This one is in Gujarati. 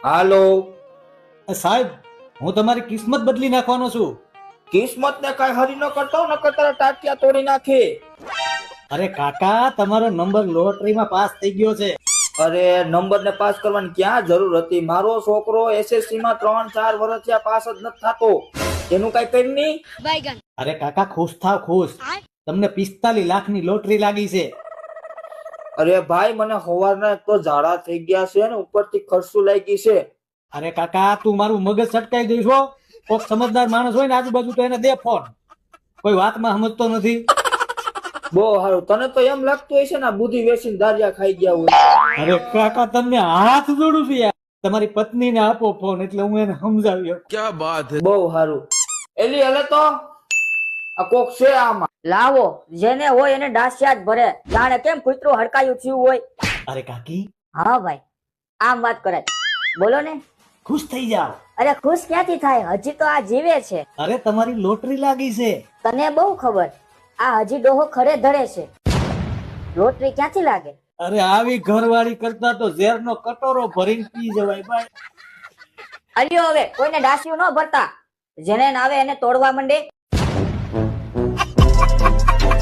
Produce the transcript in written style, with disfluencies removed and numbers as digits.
હાલો. સાહેબ, હું તમારી કિસ્મત બદલી નાખવાનો છું. કિસ્મત ને કઈ હરી ન કરતો, નકર તારા ટાટિયા તોડી નાખે. અરે કાકા, તમારો નંબર લોટરીમાં પાસ થઈ ગયો છે. અરે નંબર ને પાસ કરવાની ક્યાં જરૂર હતી? મારો છોકરો એસએસસી માં 3-4 વર્ષ થયા પાસ જ નથી થતો. એનું કઈ કરી નહીં. અરે કાકા, ખુશ થાવ ખુશ. તમને 45 લાખની લોટરી લાગી છે. અરે ભાઈ, મને સવારના એક તો ઝાડા થઈ ગયા છે ને ઉપરથી ખર્ચું લાગી છે. અરે કાકા, તું મારું મગજ સટકાઈ દઈશ હો. કોક સમજદાર માણસ હોય ને આજુબાજુ તો એને દે ફોન. કોઈ વાતમાં સમજતો નથી. બહુ સારું. તને તો એમ લાગતું હશે ને બુદ્ધિ વેચીને દારિયા ખાઈ ગયા હોય. અરે કાકા, તમને હાથ જોડું છું યાર. તમારી પત્નીને આપો ફોન એટલે હું એને સમજાવ્યો. क्या बात है। બહુ સારું. એલી હલે તો આ કોક છે આમાં. લાવો, જેને હોય એને ડાસિયા જ ભરે. જાણે કેમ કૂતરું હડકાયું થયું હોય. અરે કાકી, હા ભાઈ, આમ વાત કરે. બોલો ને. ખુશ થઈ જાઓ. અરે ખુશ ક્યાંથી થાય, હજી તો આ જીવે છે. અરે તમારી લોટરી લાગી છે. તને બહુ ખબર, આ હજી ડોહો ખરે ધરે છે. લોટરી ક્યાંથી લાગે? અરે આવી ઘરવાળી કરતા તો ઝેરનો કટોરો ભરીને પી જવાય ભાઈ. અલ્યો હવે કોઈને ડાસિયું ન ભરતા. જેને ના આવે એને તોડવા માંડે.